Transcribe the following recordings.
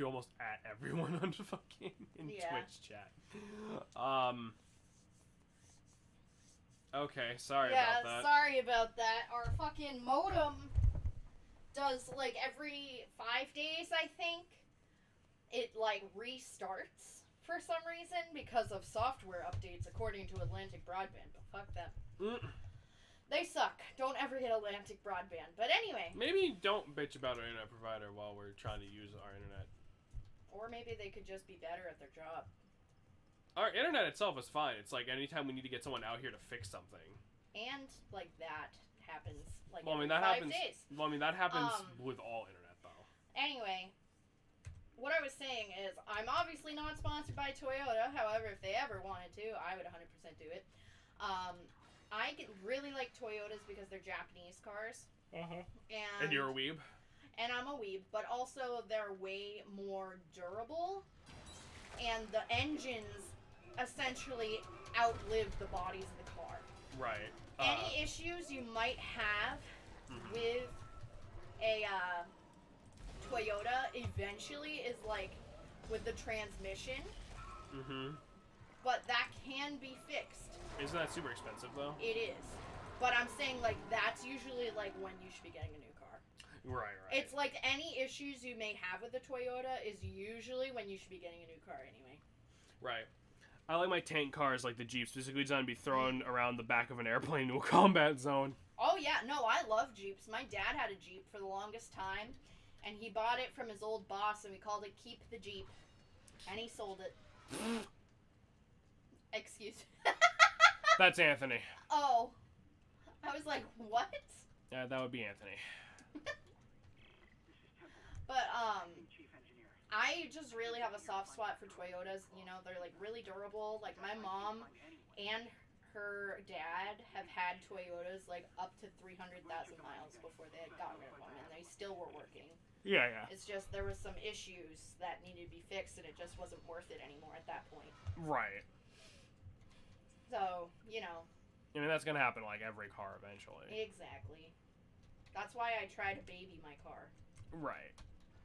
you almost at everyone on fucking in Twitch chat. Okay, sorry about that. Yeah, sorry about that. Our fucking modem does, like, every 5 days, I think. It, like, restarts for some reason because of software updates, according to Atlantic Broadband. But fuck them. They suck. Don't ever get Atlantic Broadband. But anyway. Maybe don't bitch about our internet provider while we're trying to use our internet. Or maybe they could just be better at their job. Our internet itself is fine. It's like anytime we need to get someone out here to fix something. And, like, that happens, like, well, I mean, every that 5 happens, days. Well, I mean, that happens with all internet, though. Anyway, what I was saying is, I'm obviously not sponsored by Toyota. However, if they ever wanted to, I would 100% do it. I really like Toyotas because they're Japanese cars. Uh-huh. And you're a weeb? And I'm a weeb, but also they're way more durable. And the engines essentially outlive the bodies of the car. Right. Any issues you might have with a Toyota eventually is like with the transmission. Mm-hmm. But that can be fixed. Isn't that super expensive, though? It is. But I'm saying, like, that's usually, like, when you should be getting a new car. Right. It's like any issues you may have with the Toyota is usually when you should be getting a new car anyway. Right. I like my tank cars, like the Jeep, specifically designed to be thrown around the back of an airplane to a combat zone. Oh, yeah. No, I love Jeeps. My dad had a Jeep for the longest time, and he bought it from his old boss, and we called it Keep the Jeep. And he sold it. Excuse me. That's Anthony. Oh. I was like, what? Yeah, that would be Anthony. But, I just really have a soft spot for Toyotas. You know, they're, like, really durable. Like, my mom and her dad have had Toyotas, like, up to 300,000 miles before they had gotten rid of them, and they still were working. Yeah. It's just there was some issues that needed to be fixed, and it just wasn't worth it anymore at that point. Right. So, you know. I mean, that's going to happen, like, every car eventually. Exactly. That's why I try to baby my car. Right.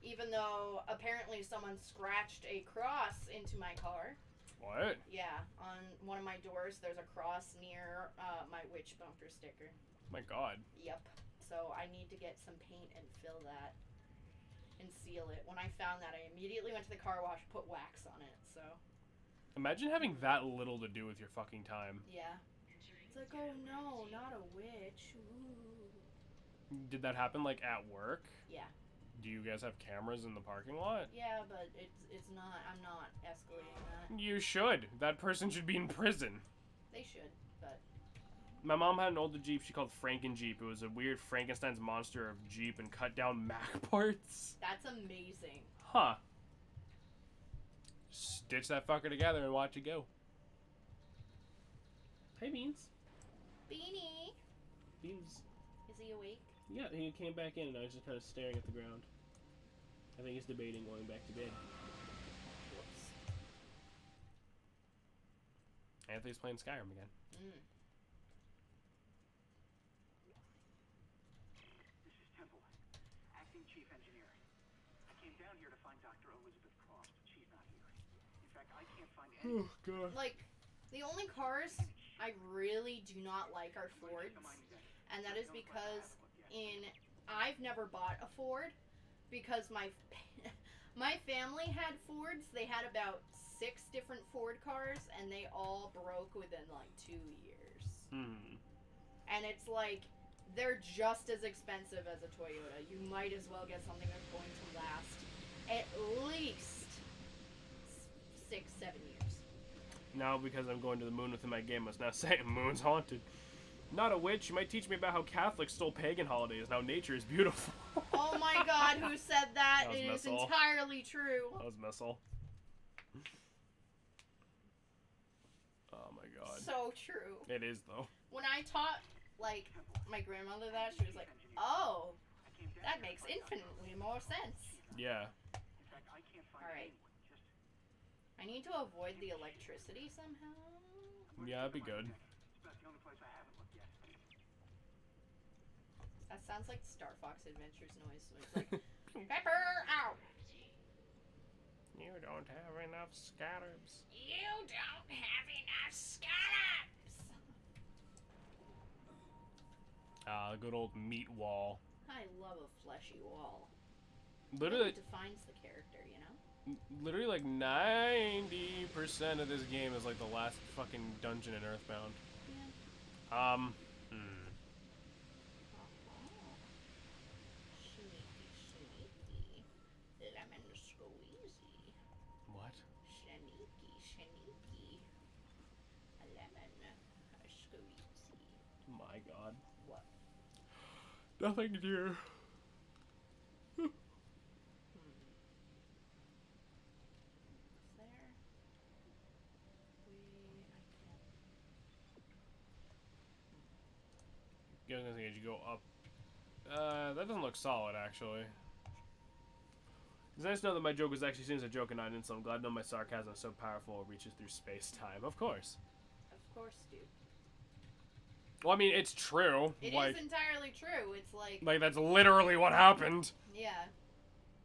Even though apparently someone scratched a cross into my car. What? Yeah, on one of my doors there's a cross near my witch bumper sticker. My God. Yep. So I need to get some paint and fill that and seal it. When I found that, I immediately went to the car wash, put wax on it, so. Imagine having that little to do with your fucking time. Yeah. It's like, oh no, not a witch. Ooh. Did that happen, like, at work? Yeah. Do you guys have cameras in the parking lot? Yeah, but it's not, I'm not escalating that. You should. That person should be in prison. They should, but. My mom had an older Jeep she called Franken Jeep. It was a weird Frankenstein's monster of Jeep and cut down Mac parts. That's amazing. Huh. Stitch that fucker together and watch it go. Hey, Beans. Beanie! Beans. Is he awake? Yeah, he came back in and I was just kind of staring at the ground. I think he's debating going back to bed. Whoops. Anthony's playing Skyrim again. Mm. This is Temple, acting chief engineer. I came down here to find Dr. Elizabeth Cross, but she's not here. In fact, I can't find any. Oh, God. Like, the only cars I really do not like are Fords. And that is because I've never bought a Ford because my family had Fords. They had about 6 different Ford cars and they all broke within like 2 years. And it's like they're just as expensive as a Toyota. You might as well get something that's going to last at least 6-7 years. Now, because I'm going to the moon within my game, must now say moon's haunted. Not a witch. You might teach me about how Catholics stole pagan holidays. Now nature is beautiful. Oh my God, who said that? That was It is Missile. entirely true. That was Missile. Oh my God. So true. It is, though. When I taught, like, my grandmother that, she was like, oh, that makes infinitely more sense. Yeah. Alright. I need to avoid the electricity somehow. Yeah, that'd be good. That sounds like Star Fox Adventures noise. So it's like, Pepper, out! don't have enough scallops. You don't have enough scallops. Ah, good old meat wall. I love a fleshy wall. Literally, It defines the character, you know? literally like 90% of this game is like the last fucking dungeon in Earthbound. Yeah. Sneaky, sneaky. Lemon squeezy. What? Sneaky, sneaky. A lemon squeezy. My god. What? Nothing, dear. Is there? I can't. I was gonna say, as you go up. That doesn't look solid, actually. It's nice to know that my joke was actually seen as a joke and not an insult. I'm glad to know my sarcasm is so powerful it reaches through space-time. Of course. Of course, dude. Well, I mean, it's true. It like, is entirely true. It's like that's literally what happened. yeah.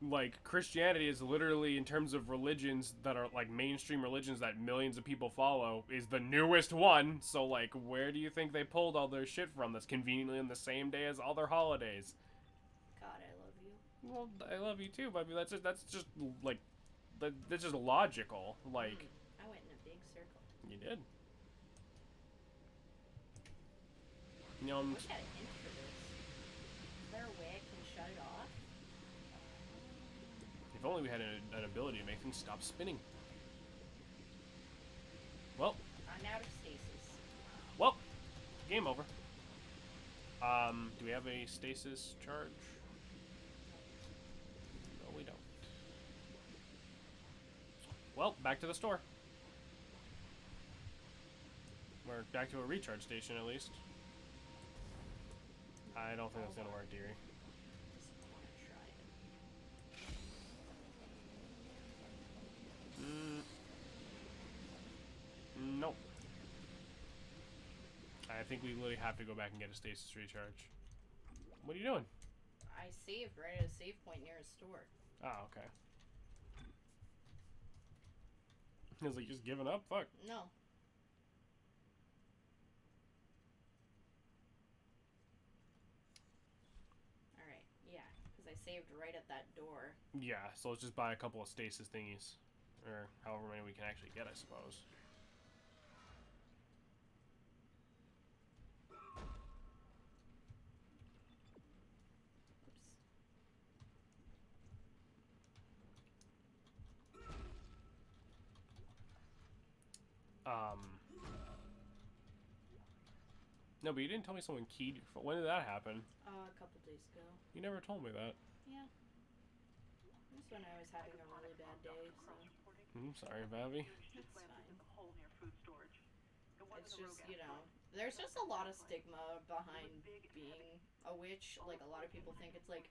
Like, Christianity is literally, in terms of religions that are, like, mainstream religions that millions of people follow, is the newest one. So, like, where do you think they pulled all their shit from that's conveniently on the same day as other holidays? God, I love you. Well, I love you too, but I mean, that's just, like, that's just logical. Like, I went in a big circle. you did. You know, I wish I had a hint for this. Is there a way I can shut it off? if only we had an ability to make things stop spinning. Well, I'm out of stasis. well, game over. Do we have a stasis charge? No, we don't. Well, back to the store. We're back to a recharge station, at least. I don't think that's gonna work, dearie. Just want to try it. Nope. I think we literally have to go back and get a stasis recharge. What are you doing? I saved right at a save point near a store. Oh, okay. I was like, just giving up? Fuck. No. Alright, yeah. Because I saved right at that door. Yeah, so let's just buy a couple of stasis thingies. Or however many we can actually get, I suppose. Oops. No, but you didn't tell me someone keyed your phone. When did that happen? A couple days ago. You never told me that. Yeah. This when I was having a really bad day, so I'm sorry, Vavi. it's fine. It's just, you know, there's just a lot of stigma behind being a witch. Like, a lot of people think it's like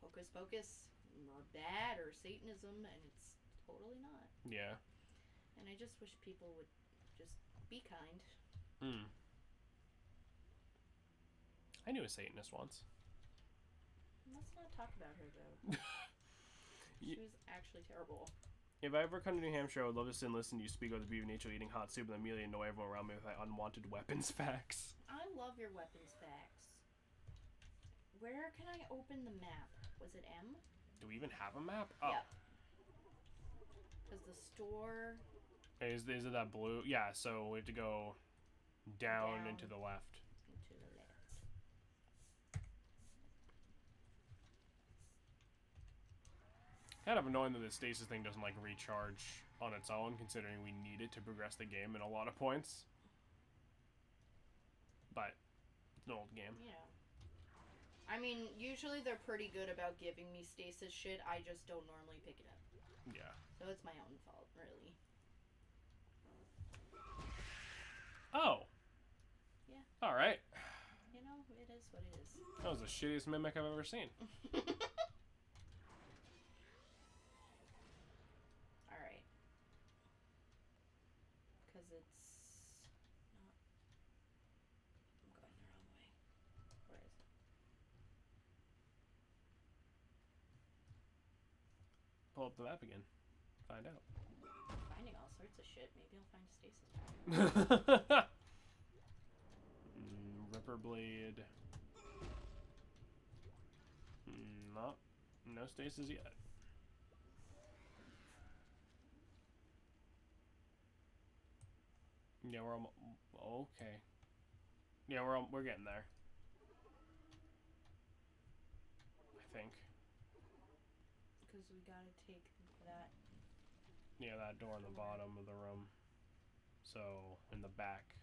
hocus pocus or bad or Satanism, and it's totally not. Yeah. And I just wish people would just be kind. I knew a Satanist once. Let's not talk about her, though. She was actually terrible. If I ever come to New Hampshire, I would love to sit and listen to you speak about the beauty of nature eating hot soup and immediately annoy everyone around me with my unwanted weapons facts. I love your weapons facts. Where can I open the map? Was it M? Do we even have a map? Oh. Yeah. Because the store... Is it that blue? Yeah, so we have to go down and to the left. And to the left. Kind of annoying that the stasis thing doesn't like recharge on its own, considering we need it to progress the game in a lot of points. But it's an old game. You know. I mean, usually they're pretty good about giving me stasis shit. I just don't normally pick it up. Yeah. So it's my own fault, really. Oh. Yeah. All right. You know, it is what it is. That was the shittiest mimic I've ever seen. Alright. Because it's not... I'm going the wrong way. Where is it? Pull up the map again. Find out. Finding all sorts of shit. Maybe I'll find stasis pack. Ripper blade. No. No stasis yet. Yeah, we're almost... Okay. Yeah, we're getting there. I think. Because we gotta take that. Yeah, that door in the bottom of the room. So, in the back.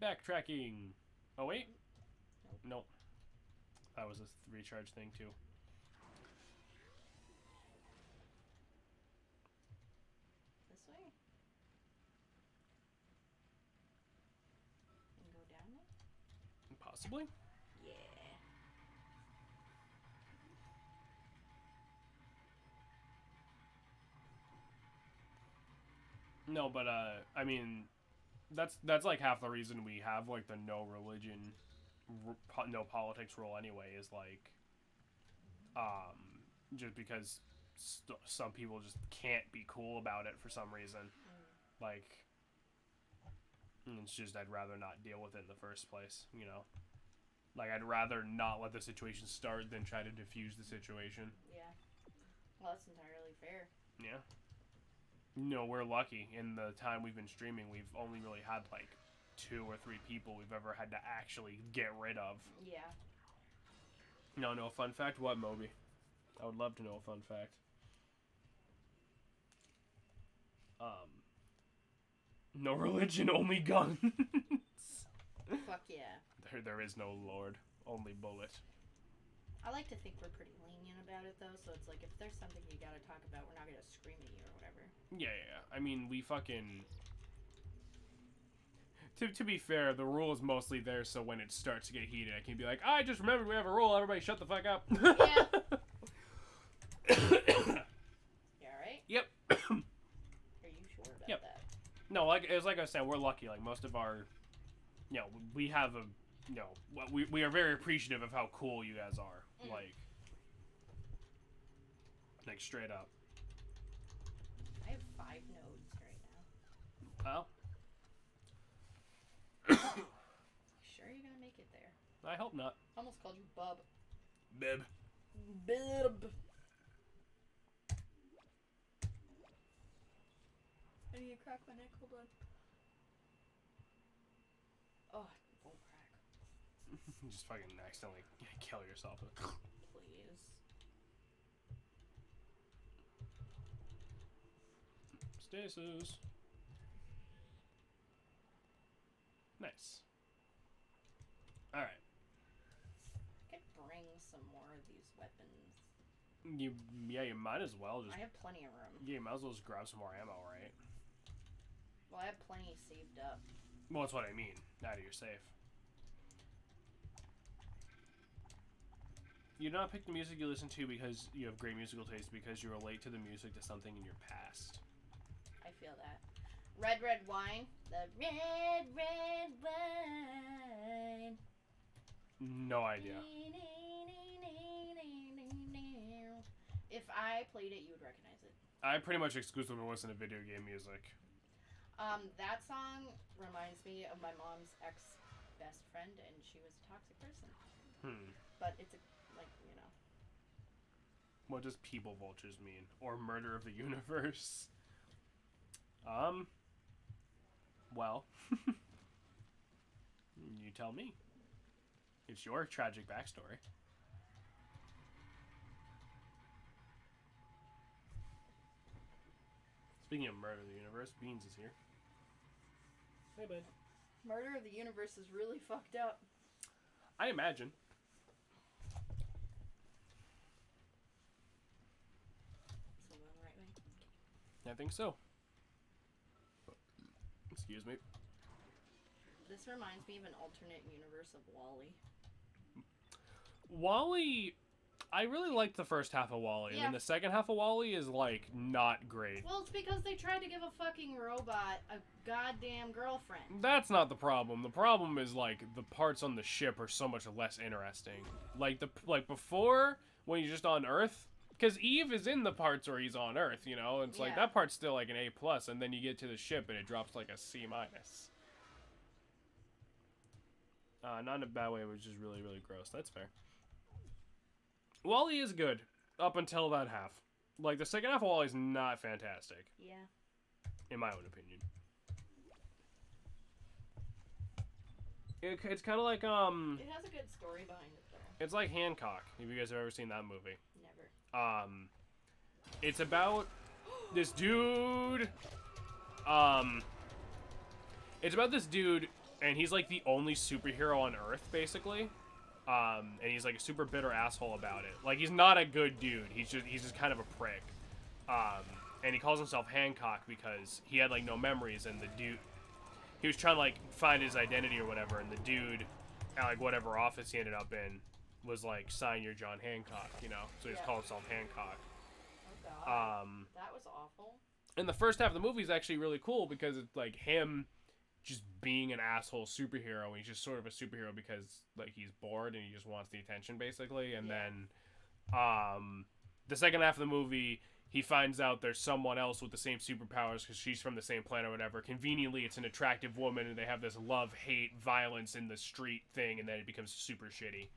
Backtracking! Oh, wait. Nope. That was a recharge thing, too. This way? And go down there? Possibly? Yeah. No, but, I mean... That's like half the reason we have like the no religion, no politics rule anyway. Is like, just because some people just can't be cool about it for some reason. Like, it's just I'd rather not deal with it in the first place. You know, like I'd rather not let the situation start than try to diffuse the situation. Yeah. Well, that's entirely fair. Yeah. No, we're lucky. In the time we've been streaming, we've only really had like 2 or 3 people we've ever had to actually get rid of. Yeah. No fun fact? What, Moby? I would love to know a fun fact. No religion, only guns. Fuck yeah. There is no lord, only bullet. I like to think we're pretty lenient about it, though, so it's like, if there's something you gotta talk about, we're not gonna scream at you or whatever. Yeah. I mean, we fucking... To be fair, the rule is mostly there so when it starts to get heated, I can be like, I just remembered we have a rule, everybody shut the fuck up. Yeah. You alright? Yep. Are you sure about Yep. that? No, like I was saying, we're lucky. Like, most of our... You know, we have a... You know, we are very appreciative of how cool you guys are. Like, straight up. I have 5 nodes right now. Well, Sure you're gonna make it there? I hope not. Almost called you Bub. Bib. Bib. I need to crack my neck. Hold on. Oh, it won't crack. Just fucking accidentally kill yourself. Please. Stasis. Nice. Alright. I could bring some more of these weapons. You might as well just... I have plenty of room. Yeah, you might as well just grab some more ammo, right? Well, I have plenty saved up. Well, that's what I mean. Now that you're safe. You do not pick the music you listen to because you have great musical taste, because you relate to the music to something in your past. I feel that. Red, red wine. The red, red wine. No idea. If I played it, you would recognize it. I pretty much exclusively listen to video game music. That song reminds me of my mom's ex-best friend, and she was a toxic person. But it's like, you know. What does people vultures mean? Or murder of the universe? Well, you tell me. It's your tragic backstory. Speaking of murder of the universe, Beans is here. Hey, bud. Murder of the universe is really fucked up. I imagine. So going the right way? I think so. Excuse me. This reminds me of an alternate universe of WALL-E. WALL-E, I really liked the first half of WALL-E, Yeah. and the second half of WALL-E is, like, not great. Well, it's because they tried to give a fucking robot a goddamn girlfriend. That's not the problem. The problem is, like, the parts on the ship are so much less interesting. Like, before, when you're just on Earth, Because Eve is in the parts where he's on Earth, you know? It's like, Yeah. that part's still like an A+, and then you get to the ship and it drops like a C-. Not in a bad way, which is really, really gross. That's fair. Wall-E is good, up until that half. Like, the second half of Wall-E is not fantastic. Yeah. In my own opinion. It's kind of like, It has a good story behind it, though. it's like Hancock, if you guys have ever seen that movie. Never. It's about this dude, it's about this dude, and he's like the only superhero on Earth, basically. And he's like a super bitter asshole about it. Like, he's not a good dude. He's just kind of a prick. And he calls himself Hancock because he had like no memories, and the dude, he was trying to like find his identity or whatever, and the dude at like whatever office he ended up in was like, sign your John Hancock, you know? So he just called himself Hancock. Oh god. That was awful. And the first half of the movie is actually really cool because it's like him just being an asshole superhero. And he's just sort of a superhero because like he's bored and he just wants the attention, basically. And then the second half of the movie, he finds out there's someone else with the same superpowers because she's from the same planet or whatever. Conveniently, it's an attractive woman, and they have this love, hate, violence in the street thing, and then it becomes super shitty.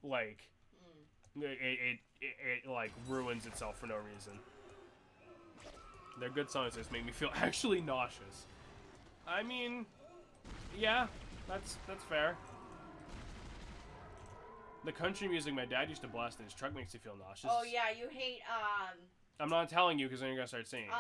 Like, it like ruins itself for no reason. Their good songs just make me feel actually nauseous. I mean, yeah, that's fair. The country music my dad used to blast in his truck makes you feel nauseous. Oh yeah, you hate I'm not telling you because then you're gonna start singing it.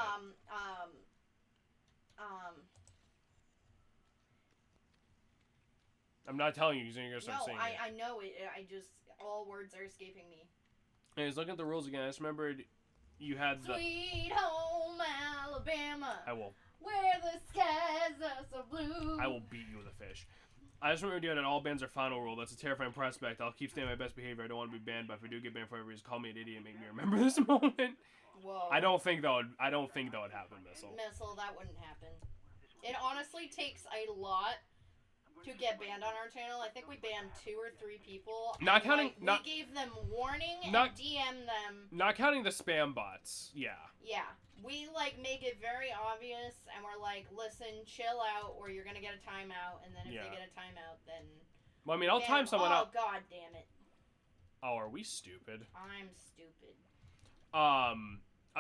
I'm not telling you because then you're gonna start No, singing it. I know it. I just, all words are escaping me. And I was looking at the rules again. I just remembered you had the. Sweet home Alabama. I will. Where the skies are so blue. I will beat you with a fish. I just remembered you had an all bans are final rule. That's a terrifying prospect. I'll keep staying my best behavior. I don't want to be banned, but if I do get banned forever, just call me an idiot and make me remember this moment. Whoa. I don't think that would happen, Missile. Missile, that wouldn't happen. It honestly takes a lot to get banned on our channel. I think we banned 2 or 3 people. Not counting. We gave them warning and DM them. Not counting the spam bots. Yeah. Yeah. We make it very obvious, and we're like, listen, chill out, or you're gonna get a timeout. And then if they get a timeout, then. Well, I mean, I'll time someone out. Oh god damn it. Oh, are we stupid? I'm stupid. I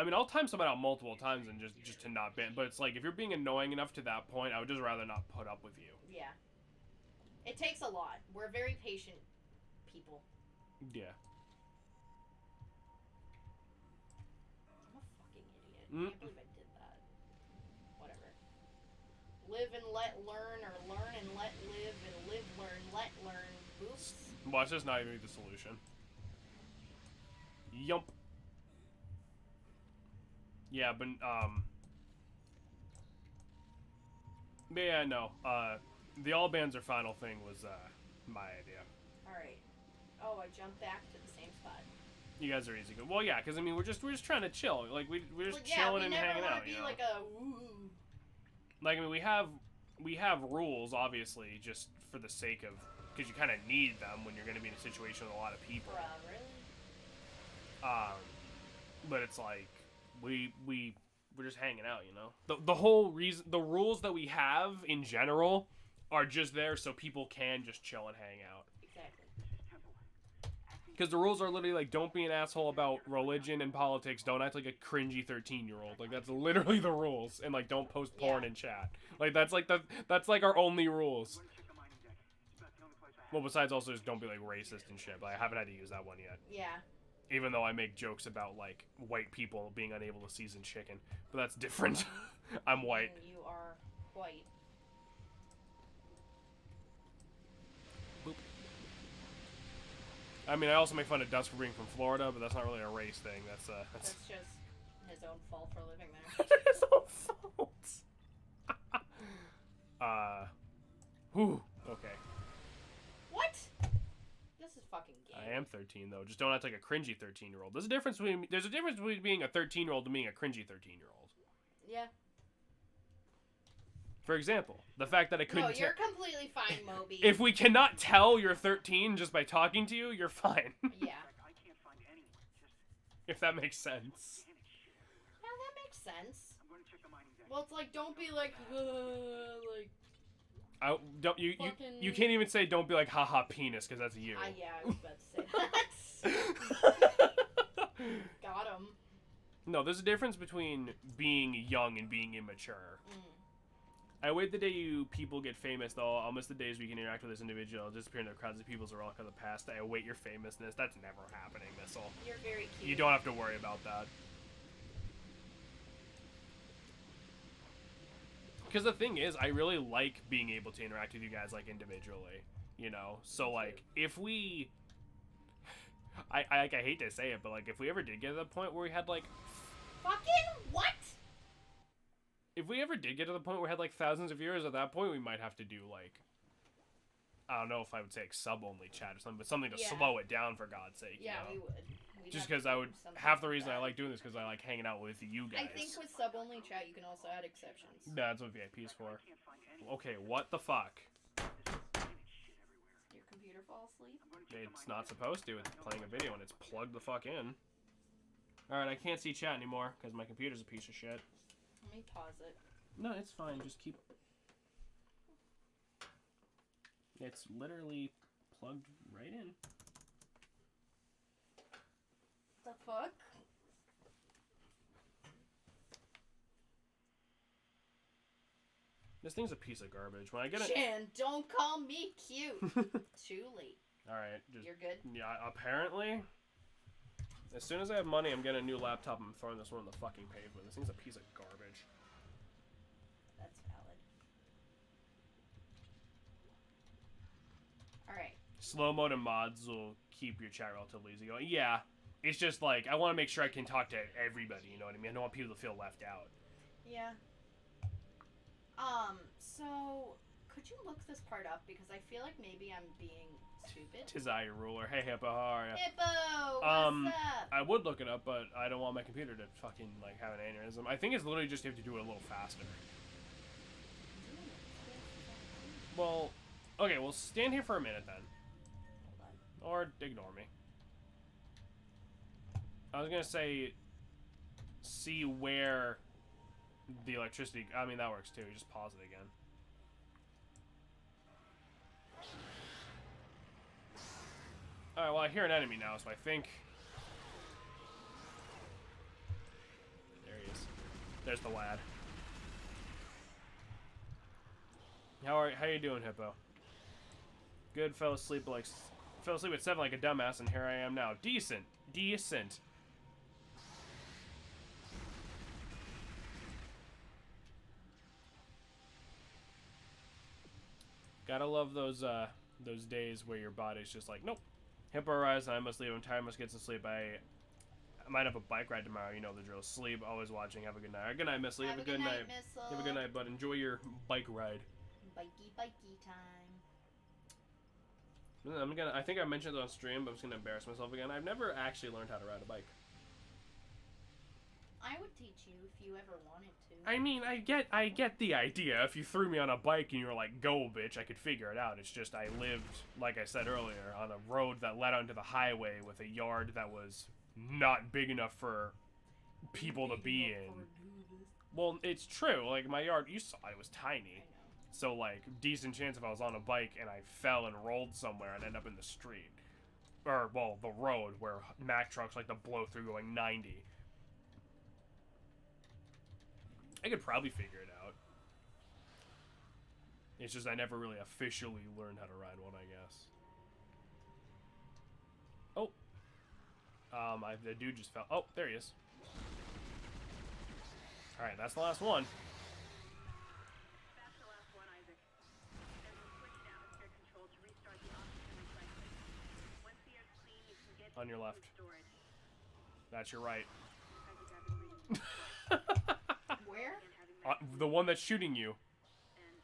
mean, I'll time someone out multiple times and just to not ban. But it's like, if you're being annoying enough to that point, I would just rather not put up with you. Yeah. It takes a lot. We're very patient people. Yeah. I'm a fucking idiot. I can't believe I did that. Whatever. Live and let learn, or learn and let live, and live, learn, let learn. Oops. Watch this not even be the solution. Yump. Yeah, but yeah, no. The all bans are final thing was my idea. All right. Oh, I jumped back to the same spot. You guys are easy. Well, yeah, because I mean we're just trying to chill. Like we're just chilling and hanging out. We You never know? want to be like a woo. Like, I mean, we have rules, obviously, just for the sake of, because you kind of need them when you're going to be in a situation with a lot of people. Really? But it's like we're just hanging out, you know. The whole reason, the rules that we have in general are just there so people can just chill and hang out. Exactly. Because the rules are literally like, don't be an asshole about religion and politics. Don't act like a cringy 13-year-old. Like, that's literally the rules. And like, don't post porn in chat. Like, that's like our only rules. Well, besides also just don't be like racist and shit. But I haven't had to use that one yet. Yeah. Even though I make jokes about like white people being unable to season chicken, but that's different. I'm white. And you are white. Boop. I mean, I also make fun of Dust for being from Florida, but that's not really a race thing. That's That's just his own fault for living there. his own fault. Whew. Okay. What? This is fucking gay. I am 13 though. Just don't act like a cringy 13-year-old. There's a difference between being a 13-year-old and being a cringy 13-year-old. Yeah. For example, the fact that I couldn't. No, you're completely fine, Moby. If we cannot tell you're 13 just by talking to you, you're fine. Yeah. If that makes sense. Yeah, that makes sense. I'm going to check the mining deck. Well, it's like, don't be like, like, I don't you fucking... you can't even say don't be like haha penis because that's you. Yeah, I was about to say that. Got him. No, there's a difference between being young and being immature. Mm. I wait the day you people get famous, though. I'll miss the days we can interact with this individual, disappear into crowds of people's relic of the past. I await your famousness. That's never happening, Missile. You're very cute. You don't have to worry about that. Because the thing is, I really like being able to interact with you guys, like, individually. You know? So, like, if we... I hate to say it, but, like, if we ever did get to the point where we had, like... Fucking what? If we ever did get to the point where we had, like, thousands of viewers, at that point we might have to do, like... I don't know if I would say like, sub-only chat or something, but something to slow it down, for God's sake. Yeah, you know? we would. Just because I would... Half the reason I like doing this because I like hanging out with you guys. I think with sub-only chat, you can also add exceptions. Yeah, that's what VIP's for. Okay, what the fuck? Your computer fall asleep? It's not supposed to. It's playing a video and it's plugged the fuck in. Alright, I can't see chat anymore because my computer's a piece of shit. Let me pause it. No, it's fine. Just keep... It's literally plugged right in. The fuck? This thing's a piece of garbage. When I get it... Shan, don't call me cute. Too late. Alright, just... You're good? Yeah, apparently... As soon as I have money, I'm getting a new laptop. I'm throwing this one on the fucking pavement. This thing's a piece of garbage. That's valid. Alright. Slow mode and mods will keep your chat relatively easy going. Yeah, it's just like, I want to make sure I can talk to everybody, you know what I mean? I don't want people to feel left out. Yeah. So, could you look this part up? Because I feel like maybe I'm being stupid. Tis I, your ruler. Hey, Hippo, how are ya? Hippo, what's up? I would look it up, but I don't want my computer to fucking, like, have an aneurysm. I think it's literally just you have to do it a little faster. Well, okay, well, stand here for a minute then. Or ignore me. I was gonna say, see where the electricity... I mean, that works too. Just pause it again. Alright, well, I hear an enemy now, so I think... There he is. There's the lad. How you doing, Hippo? Good, fell asleep at 7 like a dumbass, and here I am now. Decent. Decent. Gotta love those days where your body's just like, nope. Hippo arrives, and I must leave. I'm tired, must get some sleep. I might have a bike ride tomorrow. You know the drill. Sleep, always watching. Have a good night. Good night, Miss Lee. Have a good night. Have a good night, bud. Enjoy your bike ride. Bikey time. I think I mentioned it on stream, but I'm just gonna embarrass myself again. I've never actually learned how to ride a bike. I would teach you if you ever wanted to. I mean, I get the idea. If you threw me on a bike and you were like, go, bitch, I could figure it out. It's just I lived, like I said earlier, on a road that led onto the highway with a yard that was not big enough for people to be in. Well, it's true. Like, my yard, you saw it was tiny. So, like, decent chance if I was on a bike and I fell and rolled somewhere, I'd end up in the street. Or, well, the road where Mack trucks like to blow through going 90. I could probably figure it out. It's just I never really officially learned how to ride one, I guess. Oh. The dude just fell. Oh, there he is. Alright, that's the last one. That's the last one, Isaac. And we'll switch to atmosphere control to restart the oxygen recycling. Once the air's clean, you can get On your left. storage. That's your right. Isaac, I've been reading the report. Where? And having met The one that's shooting you. and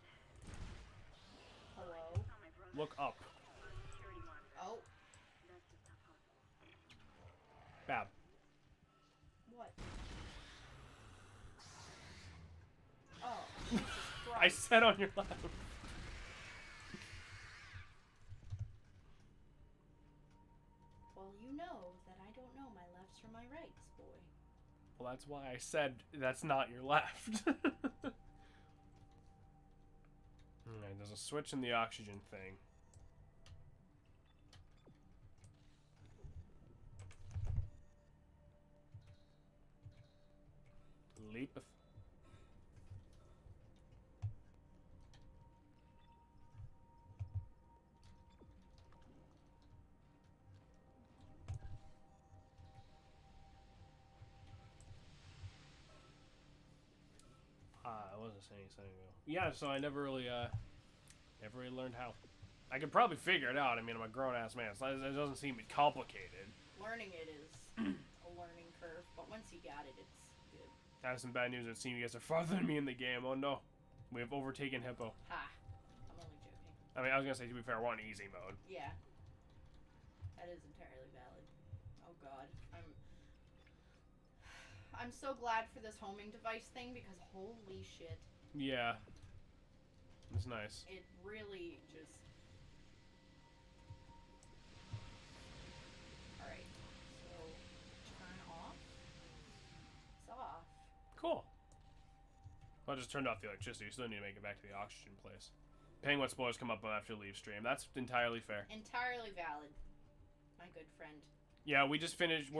Hello? saw my brother Look up. on a security monitor. Oh, That's just not possible. Bab. what? Oh, Jesus I Christ. said on your left. Well, you know that I don't know my lefts from my rights. Well, that's why I said that's not your left. Alright, there's a switch in the oxygen thing. Leapeth. I wasn't saying a second ago. Yeah, so I never really learned how. I could probably figure it out. I mean, I'm a grown-ass man. So it doesn't seem complicated. Learning it is a learning curve, but once you got it, it's good. I have some bad news. It seems you guys are farther than me in the game. Oh no. We have overtaken Hippo. Ha. I'm only joking. I mean, I was gonna say, to be fair, we're on easy mode. Yeah. That is entirely valid. Oh god. I'm so glad for this homing device thing because holy shit. Yeah. It's nice. It really just... Alright. So, turn off. It's off. Cool. Well, I just turned off the electricity. You still need to make it back to the oxygen place. Paying what spoilers come up after leave stream. That's entirely fair. Entirely valid. My good friend. Yeah, we just finished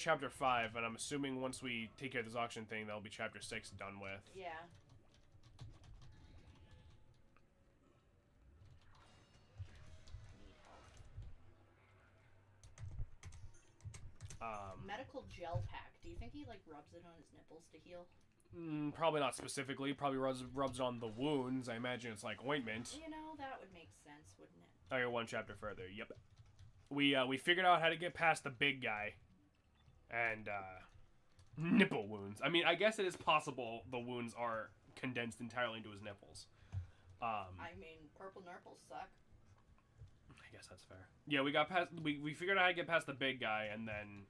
chapter 5, and I'm assuming once we take care of this auction thing, that'll be chapter 6 done with. Yeah. Medical gel pack. Do you think he like rubs it on his nipples to heal? Probably not specifically. Probably rubs it on the wounds. I imagine it's like ointment. You know, that would make sense, wouldn't it? Okay, one chapter further. Yep. We figured out how to get past the big guy, and nipple wounds. I mean, I guess it is possible the wounds are condensed entirely into his nipples. I mean, purple nurples suck. I guess that's fair. Yeah, we got past. We figured out how to get past the big guy, and then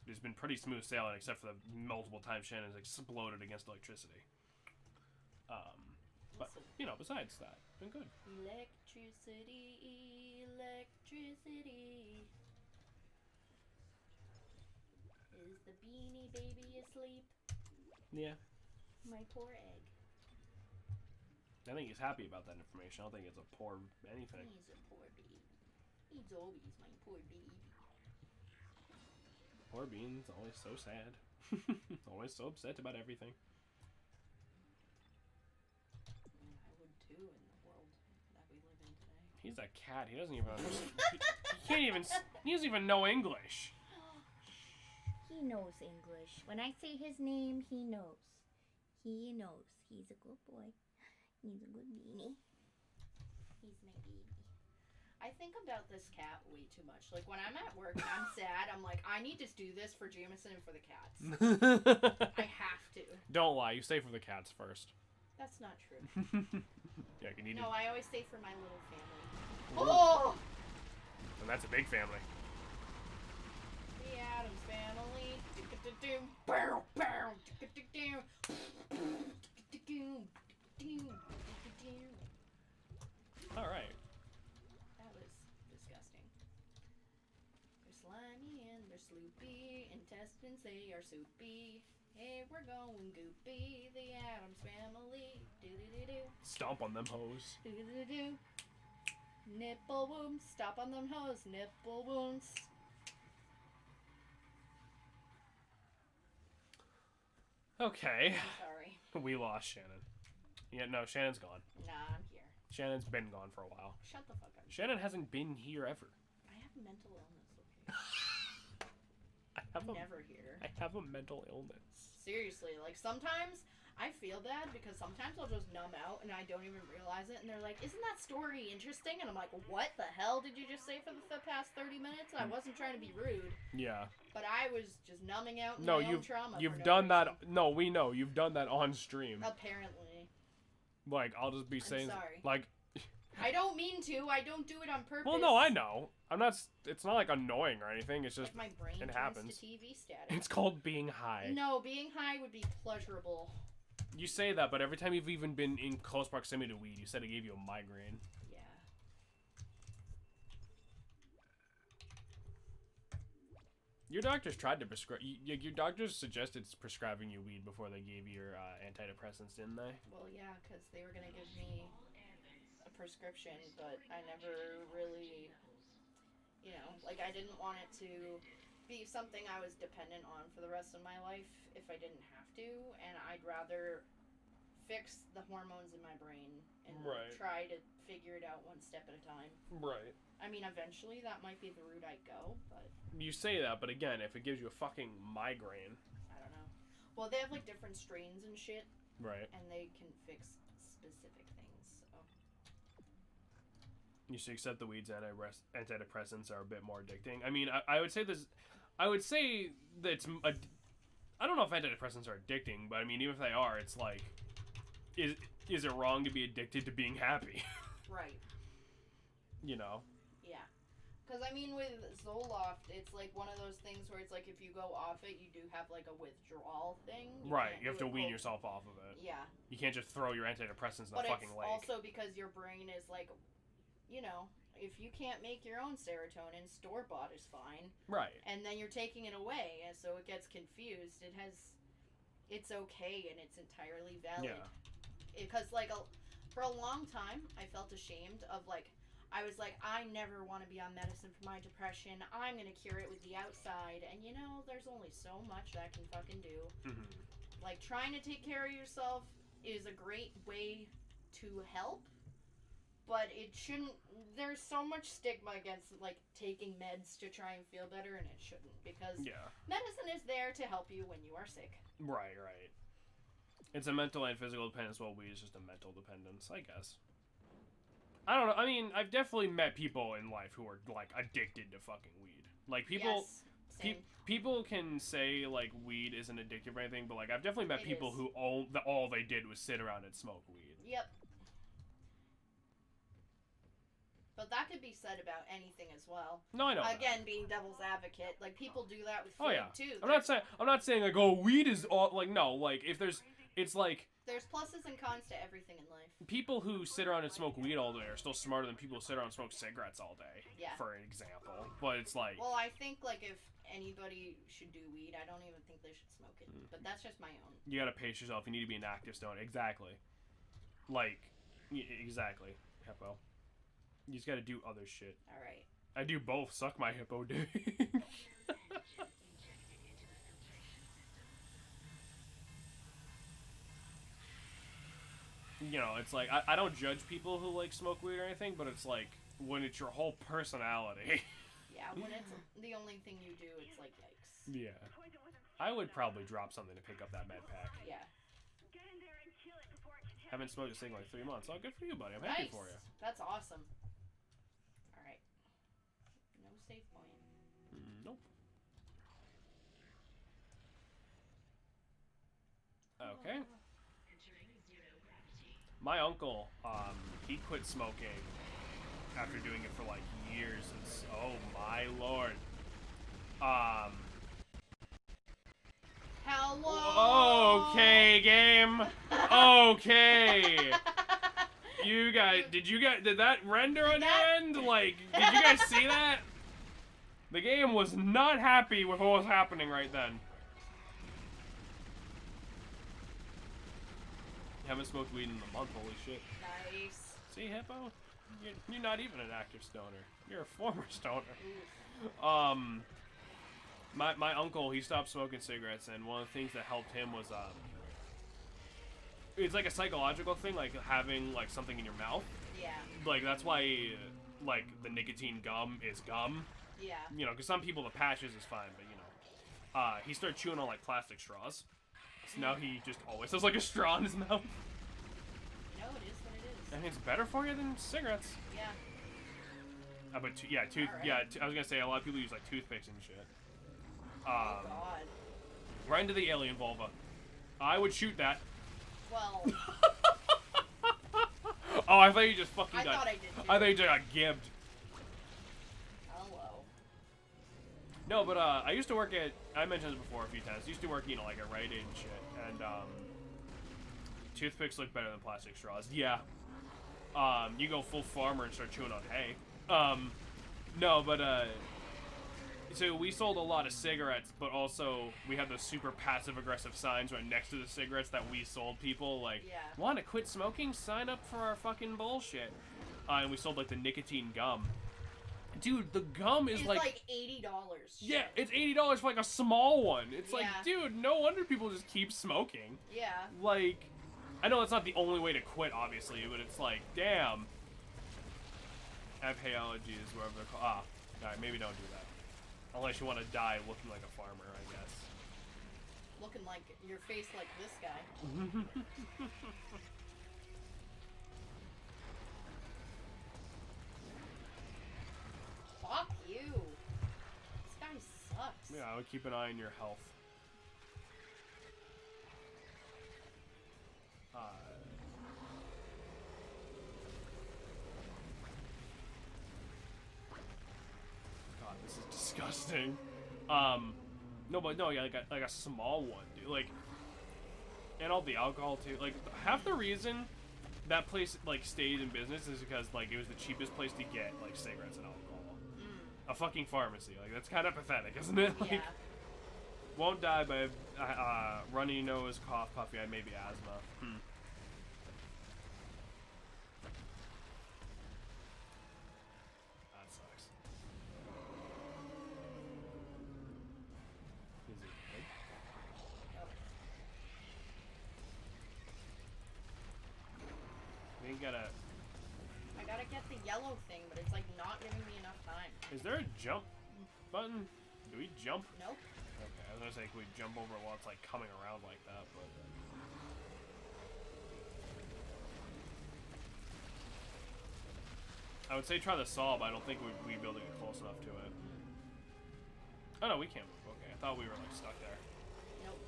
it's been pretty smooth sailing, except for the multiple times Shannon's exploded against electricity. But you know, besides that, it's been good. Electricity. Is the beanie baby asleep? Yeah. My poor egg. I think he's happy about that information. I don't think it's a poor anything. He's a poor baby. He's always my poor baby. Poor Bean's always so sad. Always so upset about everything. I would too in the world that we live in today. He's a cat. He doesn't even understand. He doesn't even know English. He knows English. When I say his name, he knows. He knows. He's a good boy. He's a good beanie. He's my baby. I think about this cat way too much. Like when I'm at work and I'm sad, I'm like, I need to do this for Jameson and for the cats. I have to. Don't lie. You stay for the cats first. That's not true. Yeah, you need No, to. I always stay for my little family. Oh! And that's a big family. The Addams Family. Bow, bow. All right. That was disgusting. They're slimy and they're sloopy. Intestines, they are soupy. Hey, we're going goopy. The Addams Family. Do-do-do-do. Stomp on them hoes. Do-do-do-do. Nipple wounds. Stop on them hoes. Nipple wounds. Okay. I'm sorry. We lost Shannon. Yeah, no, Shannon's gone. Nah, I'm here. Shannon's been gone for a while. Shut the fuck up. Shannon hasn't been here ever. I have mental illness, okay? I'm Never here. I have a mental illness. Seriously, like sometimes I feel bad because sometimes I'll just numb out and I don't even realize it and they're like, isn't that story interesting? And I'm like, what the hell did you just say for the past 30 minutes? I wasn't trying to be rude. Yeah. But I was just numbing out in No, my own trauma. you've for no done that. reason. No, we know you've done that on stream. Apparently. Like I'll just be saying, sorry. like, I don't mean to. I don't do it on purpose. well, no, I know. I'm not. It's not like annoying or anything. It's just Like my brain it turns happens. to TV status. It's called being high. No, being high would be pleasurable. You say that, but every time you've even been in close proximity to weed, you said it gave you a migraine. Yeah. Your doctors tried to prescribe. Your doctors suggested prescribing you weed before they gave you your antidepressants, didn't they? Well, yeah, because they were gonna give me a prescription, but I never really, like I didn't want it to be something I was dependent on for the rest of my life if I didn't have to, and I'd rather fix the hormones in my brain and Right. try to figure it out one step at a time. Right. I mean, eventually that might be the route I go, but You say that, but again, if it gives you a fucking migraine. I don't know. Well, they have like different strains and shit, Right. and they can fix specific things. So You should accept the weed's antidepressants are a bit more addicting. I mean, I would say this. I would say that it's. I don't know if antidepressants are addicting, but I mean, even if they are, it's like, is it wrong to be addicted to being happy? right, You know. yeah. Because I mean, with Zoloft, it's like one of those things where it's like if you go off it, you do have like a withdrawal thing. Right. You have do to it wean both- yourself off of it. Yeah. You can't just throw your antidepressants in But the fucking it's lake. also because your brain is like, if you can't make your own serotonin, store bought is fine. Right. And then you're taking it away, and so it gets confused. It's okay, and it's entirely valid. Yeah. Because for a long time, I felt ashamed of I was like, I never want to be on medicine for my depression. I'm gonna cure it with the outside, and there's only so much that can fucking do. Mm-hmm. Like, trying to take care of yourself is a great way to help, but it shouldn't. There's so much stigma against taking meds to try and feel better, and it shouldn't, because Yeah. medicine is there to help you when you are sick. Right. Right. It's a mental and physical dependence, while weed is just a mental dependence, I guess. I don't know. I mean, I've definitely met people in life who are addicted to fucking weed. Like people. Yes, same. People can say weed isn't addictive or anything, but I've definitely met It people is. who all they did was sit around and smoke weed. Yep. But that could be said about anything as well. No, I know. that. Again, being devil's advocate, people do that with food Oh yeah. too. I'm not saying weed is all no, if there's it's There's pluses and cons to everything in life. people who sit around and smoke weed all day are still smarter than people who sit around and smoke cigarettes all day. Yeah. For example. But it's Well, I think if anybody should do weed, I don't even think they should smoke it. But that's just my own. you gotta pace yourself. You need to be an active stoner. Exactly. Exactly. Hippo. You just gotta do other shit. All right. I do both. Suck my hippo dick. It's I don't judge people who smoke weed or anything, but it's when it's your whole personality. Yeah, when it's the only thing you do, it's yikes. Yeah. I would probably drop something to pick up that med pack. Yeah. Get in there and kill it before it can Haven't smoked a cig in 3 months. Oh, good for you, buddy. I'm Nice. happy for you. That's awesome. All right. No save point. Nope. Okay. My uncle, he quit smoking after doing it for years. It's, oh my lord. Hello. Okay, game. Okay. You guys, did that render on your end? Did you guys see that? The game was not happy with what was happening right then. Haven't smoked weed in a month, holy shit. Nice. See, Hippo? You're not even an active stoner. You're a former stoner. Oof. My uncle, he stopped smoking cigarettes, and one of the things that helped him was, it's a psychological thing, having, something in your mouth. Yeah. That's why, the nicotine gum is gum. Yeah. Because some people, the patches is fine, but, he started chewing on, plastic straws. So now he just always has, a straw in his mouth. It is what it is. And it's better for you than cigarettes. Yeah. But I was gonna say a lot of people use toothpicks and shit. Oh God. Right into the alien vulva. I would shoot that. Well. Oh, I thought you just fucking I got. thought I did too. I thought you just got gibbed. Hello. No, but I used to work at. I mentioned this before a few times. I used to work, at Rite Aid and shit, and toothpicks look better than plastic straws. Yeah. You go full farmer and start chewing on hay. No, but so we sold a lot of cigarettes, but also we had those super passive aggressive signs right next to the cigarettes that we sold people. Like, Yeah. want to quit smoking? Sign up for our fucking bullshit. And we sold like the nicotine gum. Dude, the gum is It's like $80. yeah, it's $80 for like a small one. It's like, Yeah. dude, no wonder people just keep smoking. Yeah. Like, I know it's not the only way to quit, obviously, but it's like, damn. I have hay allergies, wherever they're called. Ah, alright, maybe don't do that. Unless you want to die looking like a farmer, I guess. Looking like your face like this guy. Fuck you. This guy sucks. Yeah, I would keep an eye on your health. God, this is disgusting. No, but no, yeah, like a small one, dude. Like, and all the alcohol too. Like, half the reason that place like stayed in business is because like it was the cheapest place to get like cigarettes and alcohol. A fucking pharmacy. Like, that's kind of pathetic, isn't it? Like, Yeah. won't die by runny nose, cough, puffy eye, maybe asthma. That sucks. Is it good? We ain't gotta. I gotta get the yellow thing, but it's like not giving me enough time. Is there a jump button? Do we jump? Nope. Okay, I was gonna say, can we jump over while it's like coming around like that, but. I would say try the saw, but I don't think we'd be able to get close enough to it. Oh no, we can't move. Okay, I thought we were like stuck there. Nope.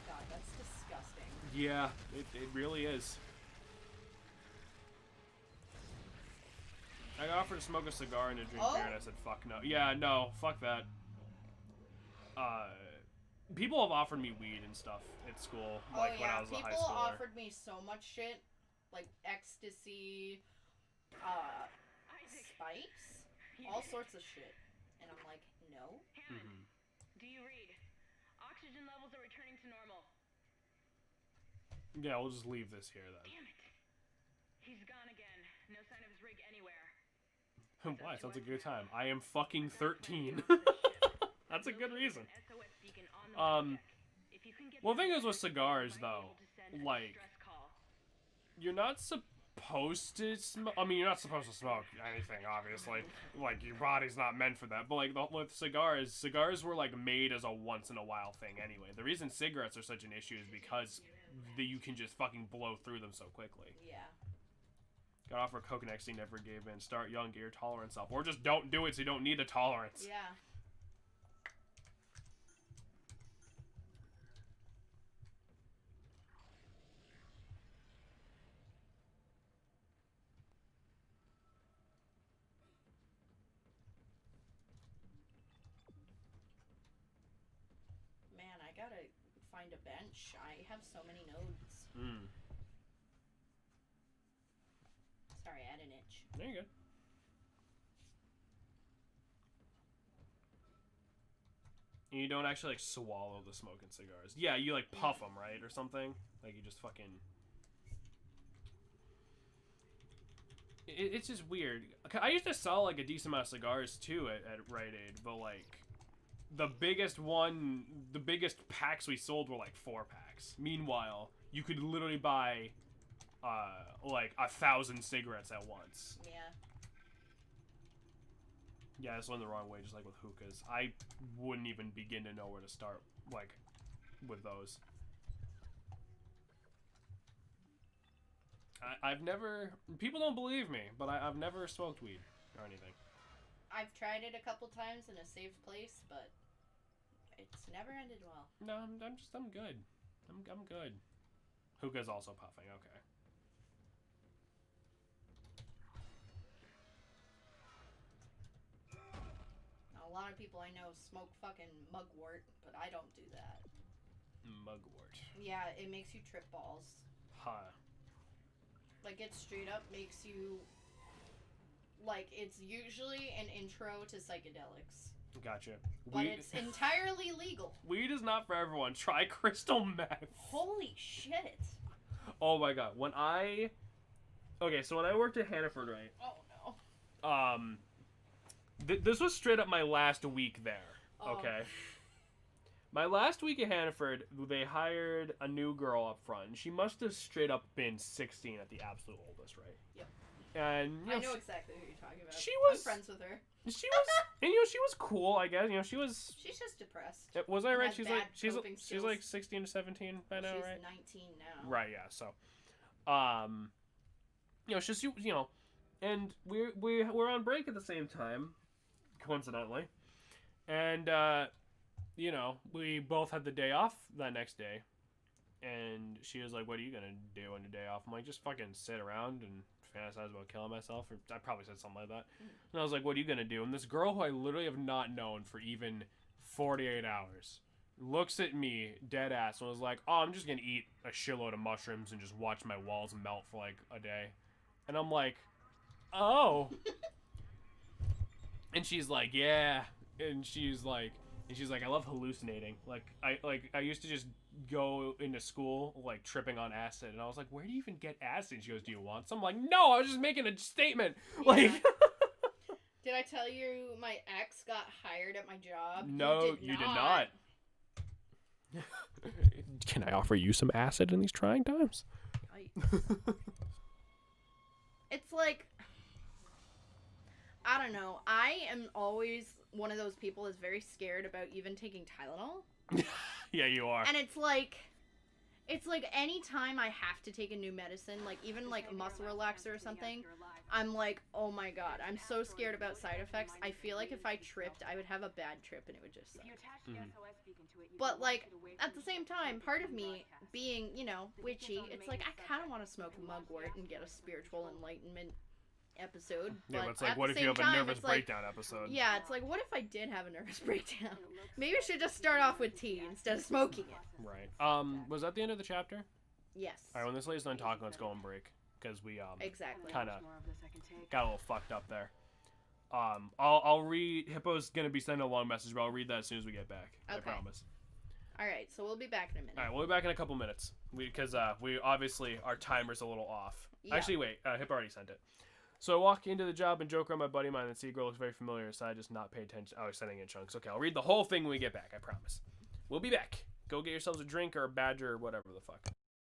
God, that's disgusting. Yeah, it really is. I got offered to smoke a cigar and to drink beer, and I said, fuck no. Yeah, no, fuck that. People have offered me weed and stuff at school, like when I was a high people schooler. offered me so much shit, like ecstasy, spikes, all sorts of shit, and I'm like, no. Hammond, do you read? Oxygen levels are returning to normal. Yeah, we'll just leave this here then. Damn it. He's gone again. No sign of his rig anywhere. Why? Sounds like a good time. I am fucking 13. That's a good reason. SOS beacon on the deck. If you can get Well, the thing down is with there, cigars, you might be though, able to send a like, distress call. you're not supposed to smoke. I mean, you're not supposed to smoke anything, obviously. Like, your body's not meant for that. But, like, with cigars were, like, made as a once-in-a-while thing anyway. The reason cigarettes are such an issue is because you can just fucking blow through them so quickly. Yeah. Got offered coke and ecstasy, never gave in. Start young, get your tolerance up. Or just don't do it so you don't need a tolerance. Yeah. Man, I gotta find a bench. I have so many nodes. Sorry, I had an itch. There you go. And you don't actually, like, swallow the smoking cigars. Yeah, you, like, puff them, right? Or something? Like, you just fucking... It's just weird. I used to sell, like, a decent amount of cigars, too, at Rite Aid. But, like, the biggest packs we sold were, like, 4-packs. Meanwhile, you could literally buy, like, 1,000 cigarettes at once. Yeah. Yeah, this went the wrong way, just like with hookahs. I wouldn't even begin to know where to start, like, with those. I've never... People don't believe me, but I've never smoked weed or anything. I've tried it a couple times in a safe place, but it's never ended well. No, I'm good. I'm good. Hookah's also puffing, okay. A lot of people I know smoke fucking mugwort, but I don't do that. Mugwort. Yeah, it makes you trip balls. Huh. Like, it straight up makes you like it's usually an intro to psychedelics, Gotcha. but it's entirely legal. Weed is not for everyone. Try crystal meth. Holy shit! Oh my god. So when I worked at Hannaford, right? Oh no. This was straight up my last week there. Oh. Okay. My last week at Hannaford, they hired a new girl up front. She must have straight up been 16 at the absolute oldest, right? Yep. And I know exactly who you're talking about. she I'm was- friends with her. she was, and she was cool, I guess. She was. She's just depressed. Was I And right? has bad coping She's skills. like 16 to 17 by now, She's right? 19 now. Right. Yeah. So, she's and we're on break at the same time, coincidentally, and we both had the day off that next day, and she was like, "What are you gonna do on your day off?" I'm like, "Just fucking sit around and fantasize about killing myself," or I probably said something like that. And I was like, "What are you gonna do?" And this girl who I literally have not known for even 48 hours looks at me dead ass and was like, "Oh, I'm just gonna eat a shitload of mushrooms and just watch my walls melt for like a day," and I'm like, "Oh." And she's like, "Yeah," and she's like, "I love hallucinating. I used to just go into school like tripping on acid," and I was like, "Where do you even get acid?" And she goes, "Do you want some?" I'm like, "No, I was just making a statement." Yeah. Like, Did I tell you my ex got hired at my job? no, you did not. Can I offer you some acid in these trying times? It's like, I don't know. I am always one of those people that's very scared about even taking Tylenol. Yeah, you are. And it's like any time I have to take a new medicine, like even like muscle relaxer or something, I'm like, oh my god, I'm so scared about side effects. I feel like if I tripped, I would have a bad trip and it would just suck. But like at the same time, part of me being, witchy, it's like I kind of want to smoke mugwort and get a spiritual enlightenment episode. Yeah, but it's at like, what the if you same have a time, nervous it's like, breakdown episode? yeah, it's like, what if I did have a nervous breakdown? Maybe I should just start off with tea instead of smoking it. Right. Was that the end of the chapter? Yes. All right, when this lady's done talking, let's go on break because we Exactly. kind of got a little fucked up there. I'll read. Hippo's gonna be sending a long message, but I'll read that as soon as we get back. I Okay. promise. All right, so we'll be back in a minute. All right, we'll be back in a couple minutes because we obviously our timer's a little off. Yeah. Actually, wait. Hippo already sent it. So I walk into the job and joke around my buddy of mine and see a girl looks very familiar, so I just not pay attention. I was sending in chunks. Okay, I'll read the whole thing when we get back. I promise. We'll be back. Go get yourselves a drink or a badger or whatever the fuck.